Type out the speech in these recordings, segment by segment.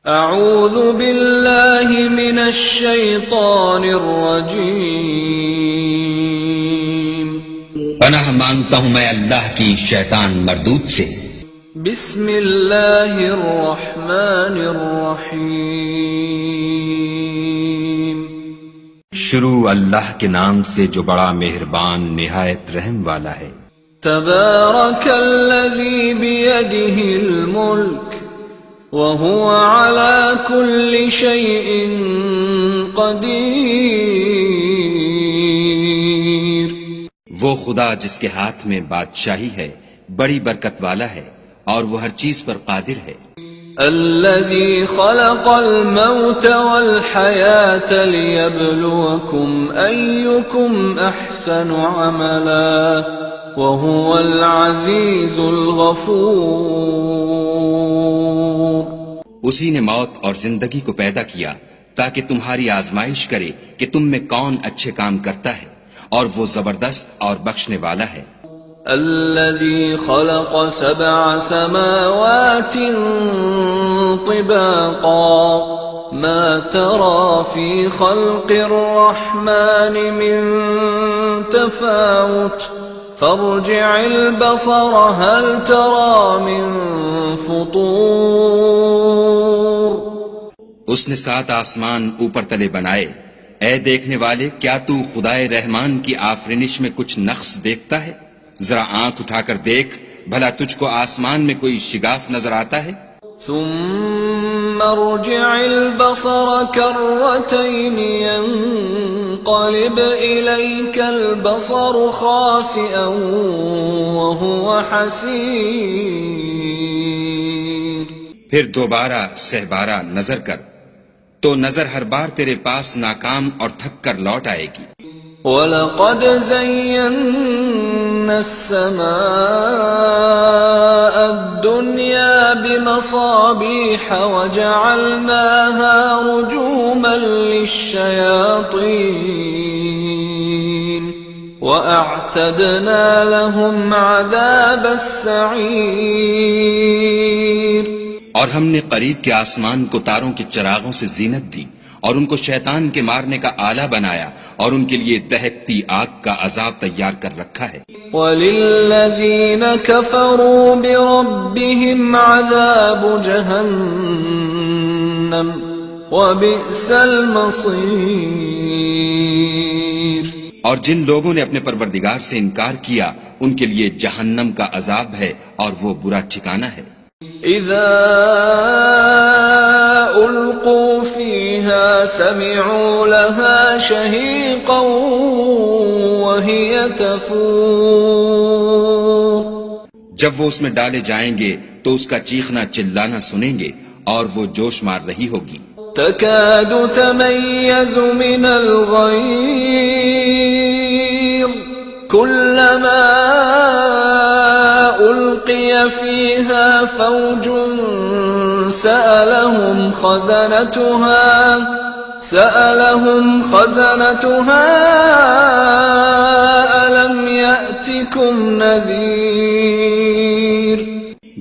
اعوذ باللہ من الشیطان الرجیم، پناہ مانگتا ہوں میں اللہ کی شیطان مردود سے۔ بسم اللہ الرحمن الرحیم، شروع اللہ کے نام سے جو بڑا مہربان نہایت رحم والا ہے۔ تبارک الذی بیدہ الملک وَهُوَ عَلَى كُلِّ شَيْءٍ قَدِيرٌ، وہ خدا جس کے ہاتھ میں بادشاہی ہے بڑی برکت والا ہے اور وہ ہر چیز پر قادر ہے۔ الذي خلق الموت والحياة ليبلوكم أيكم أحسن عملا وهو العزيز الغفور، اسی نے موت اور زندگی کو پیدا کیا تاکہ تمہاری آزمائش کرے کہ تم میں کون اچھے کام کرتا ہے، اور وہ زبردست اور بخشنے والا ہے۔ الذي خلق 7 سماوات طباقا ما ترى في خلق الرحمن من تفاوت فارجع البصر هل ترى من فطور۔ اس نے 7 آسمان اوپر تلے بنائے، اے دیکھنے والے کیا تو خدائے رحمان کی آفرینش میں کچھ نقص دیکھتا ہے؟ ذرا آنکھ اٹھا کر دیکھ، بھلا تجھ کو آسمان میں کوئی شگاف نظر آتا ہے؟ ثم ارجع البصر كرتين ينقلب إليك البصر خاسئا وهو حسير، پھر دوبارہ سہبارہ نظر کر تو نظر ہر بار تیرے پاس ناکام اور تھک کر لوٹ آئے گی۔ وَلَقَدْ زَيَّنَّا السَّمَاءَ الدُّنْيَا بِمَصَابِيحَ وَجَعَلْنَاهَا رُجُومًا لِلشَّيَاطِينِ وَأَعْتَدْنَا لَهُمْ عَذَابَ السَّعِيرِ، اور ہم نے قریب کے آسمان کو تاروں کے چراغوں سے زینت دی اور ان کو شیطان کے مارنے کا آلہ بنایا، اور ان کے لیے دہکتی آگ کا عذاب تیار کر رکھا ہے۔ وَلِلَّذِينَ كَفَرُوا بِرَبِّهِمْ عَذَابُ جَهَنَّمَ وَبِئْسَ الْمَصِيرُ، اور جن لوگوں نے اپنے پروردگار سے انکار کیا ان کے لیے جہنم کا عذاب ہے اور وہ برا ٹھکانہ ہے۔ اذا القوا فيها سمعوا لها شهيقا وهي تفور، جب وہ اس میں ڈالے جائیں گے تو اس کا چیخنا چلانا سنیں گے اور وہ جوش مار رہی ہوگی۔ تكاد تميز من الغيظ كلما ألقي فيها فوج سألهم خزنتها ألم يأتكم نذير،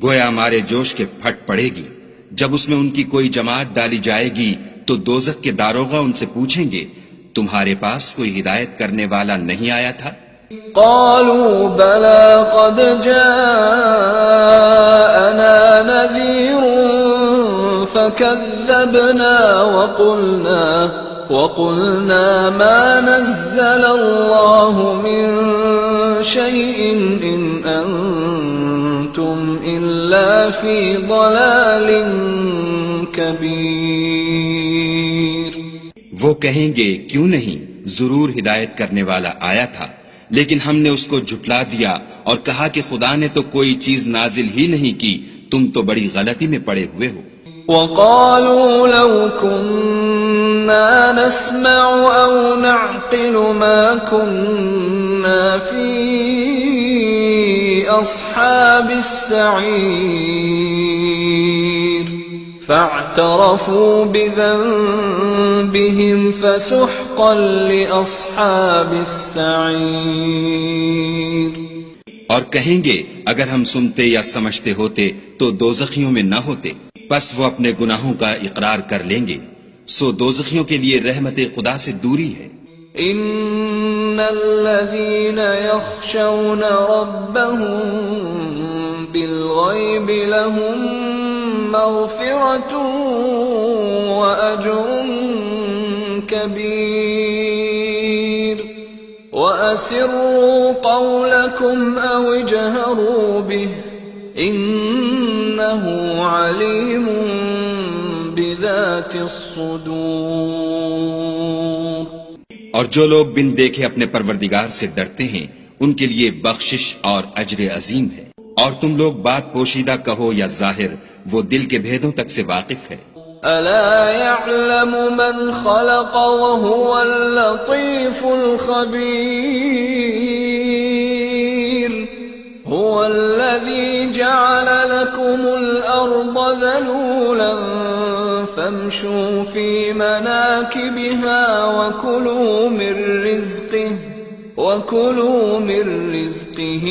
گویا مارے جوش کے پھٹ پڑے گی۔ جب اس میں ان کی کوئی جماعت ڈالی جائے گی تو دوزخ کے داروغہ ان سے پوچھیں گے تمہارے پاس کوئی ہدایت کرنے والا نہیں آیا تھا؟ قالوا بلى قد جاءنا نذير فكذبنا وقلنا ما نزل الله من شيء إن أنتم إلا في ضلال كبير۔ وہ کہیں گے کیوں نہیں، ضرور ہدایت کرنے والا آیا تھا، لیکن ہم نے اس کو جھٹلا دیا اور کہا کہ خدا نے تو کوئی چیز نازل ہی نہیں کی، تم تو بڑی غلطی میں پڑے ہوئے ہو۔ وَقَالُوا لَوْ كُنَّا نَسْمَعُ أَوْ نَعْقِلُ مَا كُنَّا فِي أَصْحَابِ السَّعِيرِ فَاعْتَرَفُوا بِذَنبِهِمْ فَسُحْقًا لِأَصْحَابِ السَّعِيرِ، اور کہیں گے اگر ہم سنتے یا سمجھتے ہوتے تو دوزخیوں میں نہ ہوتے۔ پس وہ اپنے گناہوں کا اقرار کر لیں گے، سو دوزخیوں کے لیے رحمت خدا سے دوری ہے۔ ان الذين يخشون ربهم بالغيب لهم مغفرة واجر كبير واسروا قولكم او اجهروا به انه عليم بذات الصدور۔ اور جو لوگ بن دیکھے اپنے پروردگار سے ڈرتے ہیں ان کے لیے بخشش اور اجر عظیم ہے۔ اور تم لوگ بات پوشیدہ کہو یا ظاہر، وہ دل کے بھیدوں تک سے واقف ہے۔ الا يعلم من خلق وهو اللطيف الخبير هو الذي جعل لكم الارض ذلولا فامشوا في مناكبها وكلوا من رزقه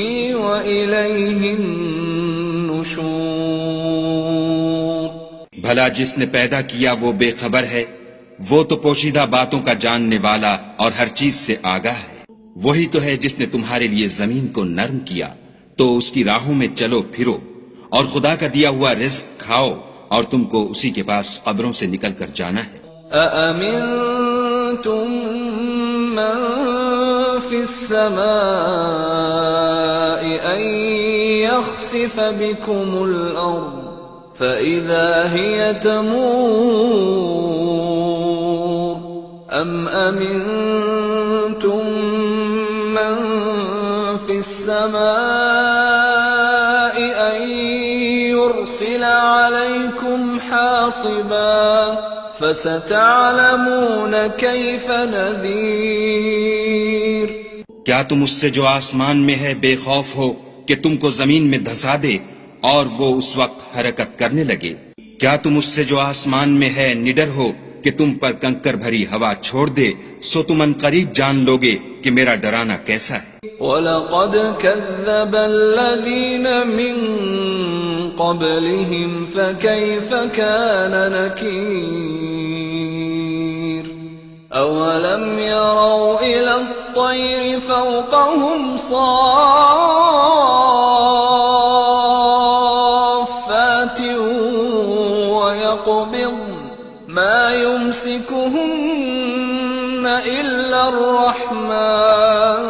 وإليه النشور۔ بھلا جس نے پیدا کیا وہ بے خبر ہے؟ وہ تو پوشیدہ باتوں کا جاننے والا اور ہر چیز سے آگاہ ہے۔ وہی تو ہے جس نے تمہارے لیے زمین کو نرم کیا تو اس کی راہوں میں چلو پھرو، اور خدا کا دیا ہوا رزق کھاؤ، اور تم کو اسی کے پاس قبروں سے نکل کر جانا ہے۔ أأمنتم من في السماء أن يخسف بكم الأرض فإذا هي تمور أم أمنتم من في السماء أن يرسل عليكم حاصبا فستعلمون كيف نذير۔ کیا تم اس سے جو آسمان میں ہے بے خوف ہو کہ تم کو زمین میں دھسا دے اور وہ اس وقت حرکت کرنے لگے؟ کیا تم اس سے جو آسمان میں ہے نڈر ہو کہ تم پر کنکر بھری ہوا چھوڑ دے؟ سو تم ان قریب جان لوگے کہ میرا ڈرانا کیسا ہے۔ وَلَقَدْ كَذَّبَ الَّذِينَ مِن قَبْلِهِمْ فَكَيْفَ كَانَ نَكِيرِ أَوَلَمْ يَرَوْا إِلَى الطَّيْرِ فَوْقَهُمْ صَافَّاتٍ وَيَقْبِضْنَ مَا يُمْسِكُهُنَّ إِلَّا الرَّحْمَنُ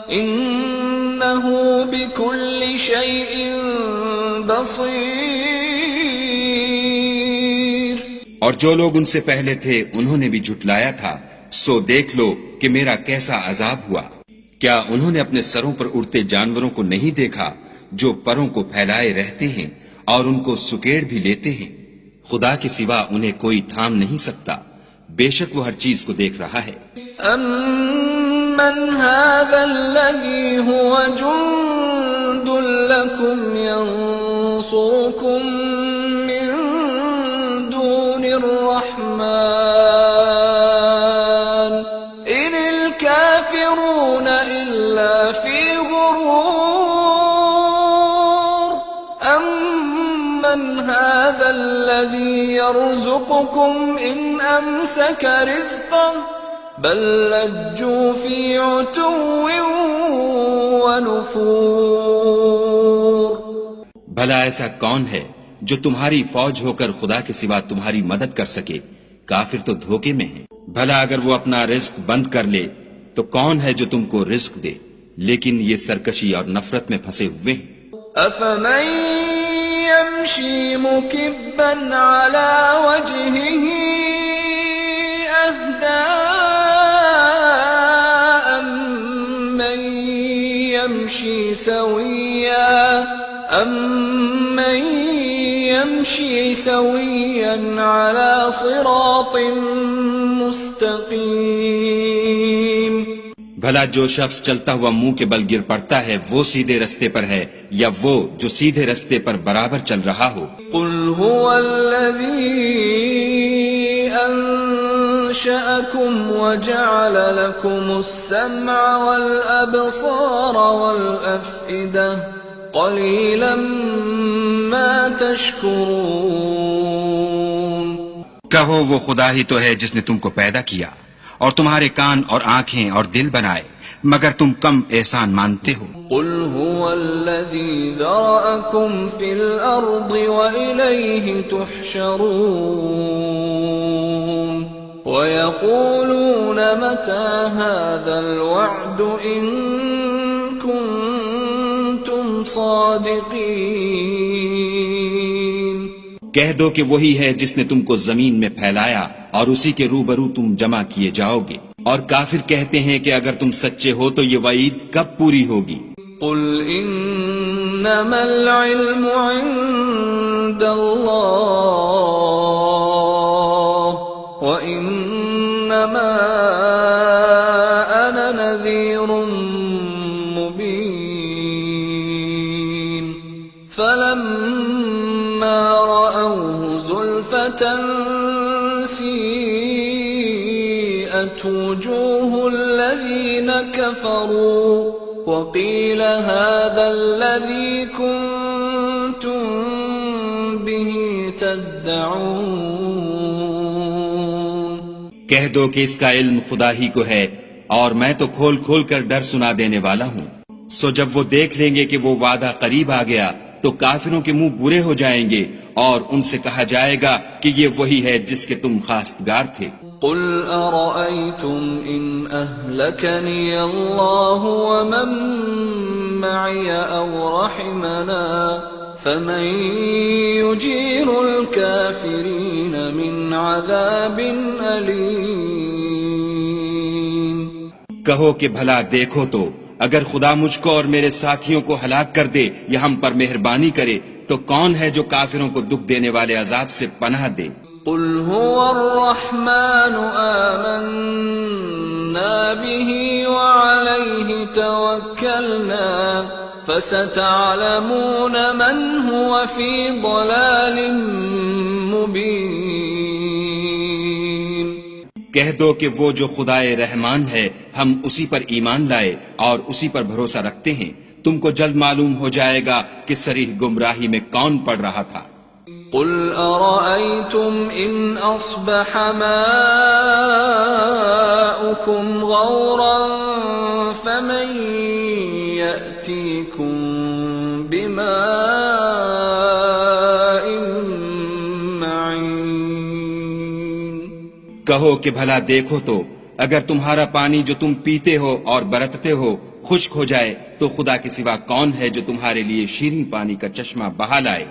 إِنَّهُ بِكُلِّ شَيْءٍ بَصِيرٌ۔ اور جو لوگ ان سے پہلے تھے انہوں نے بھی جھٹلایا تھا، سو دیکھ لو کہ میرا کیسا عذاب ہوا۔ کیا انہوں نے اپنے سروں پر اڑتے جانوروں کو نہیں دیکھا جو پروں کو پھیلائے رہتے ہیں اور ان کو سکیڑ بھی لیتے ہیں؟ خدا کے سوا انہیں کوئی تھام نہیں سکتا، بے شک وہ ہر چیز کو دیکھ رہا ہے۔ أَمَّنْ هَذَا الَّذِي هُوَ جُندٌ لَكُمْ يَنصُرُكُم مِّن دُونِ الرَّحْمَنِ إِنِ الْكَافِرُونَ إِلَّا فِي غُرُورٍ أَمَّنْ هَذَا الَّذِي يَرْزُقُكُمْ إِنْ أَمْسَكَ رِزْقَهُ بل لجوا في عتو ونفور۔ بھلا ایسا کون ہے جو تمہاری فوج ہو کر خدا کے سوا تمہاری مدد کر سکے؟ کافر تو دھوکے میں ہیں۔ بھلا اگر وہ اپنا رزق بند کر لے تو کون ہے جو تم کو رزق دے؟ لیکن یہ سرکشی اور نفرت میں پھنسے ہوئے ہیں۔ أفمن يمشي مكبا على وجهه أهدى أمن يمشي سويا على صراط مستقيم۔ بھلا جو شخص چلتا ہوا منہ کے بل گر پڑتا ہے وہ سیدھے رستے پر ہے یا وہ جو سیدھے رستے پر برابر چل رہا ہو؟ قل هو الذي أنشأكم وجعل لكم السمع والأبصار والأفئدة قليلا ما تشكرون کہو وہ خدا ہی تو ہے جس نے تم کو پیدا کیا اور تمہارے کان اور آنکھیں اور دل بنائے، مگر تم کم احسان مانتے ہو۔ قل هو الذي ذرأكم في الأرض وإليه تحشرون ويقولون متى هذا الوعد إن كنتم صادقين کہہ دو کہ وہی ہے جس نے تم کو زمین میں پھیلایا اور اسی کے روبرو تم جمع کیے جاؤ گے، اور کافر کہتے ہیں کہ اگر تم سچے ہو تو یہ وعید کب پوری ہوگی؟ قل انما العلم عند اللہ وانما انا نذیر مبین فلما رأوه زلفة سیئت وجوه الذین کفروا وقیل هذا الذی کنتم به تدعون کہہ دو کہ اس کا علم خدا ہی کو ہے اور میں تو کھول کھول کر ڈر سنا دینے والا ہوں۔ سو جب وہ دیکھ لیں گے کہ وہ وعدہ قریب آ گیا تو کافروں کے منہ برے ہو جائیں گے اور ان سے کہا جائے گا کہ یہ وہی ہے جس کے تم خواستگار تھے۔ قل ارأيتم ان اهلكني الله ومن معي او رحمنا فمن يجير الكافرين من عذاب أليم کہو کہ بھلا دیکھو تو اگر خدا مجھ کو اور میرے ساتھیوں کو ہلاک کر دے یا ہم پر مہربانی کرے تو کون ہے جو کافروں کو دکھ دینے والے عذاب سے پناہ دے؟ قل هو الرحمن آمنا به وعليه توكلنا فستعلمون من هو في ضلال مبين کہہ دو کہ وہ جو خدائے رحمان ہے ہم اسی پر ایمان لائے اور اسی پر بھروسہ رکھتے ہیں، تم کو جلد معلوم ہو جائے گا کہ صریح گمراہی میں کون پڑ رہا تھا۔ قل أرأيتم إن أصبح ماؤكم غورا فمن يأتيكم بماء معين کہو کہ بھلا دیکھو تو اگر تمہارا پانی جو تم پیتے ہو اور برتتے ہو خشک ہو جائے تو خدا کے سوا کون ہے جو تمہارے لیے شیریں پانی کا چشمہ بہا لائے؟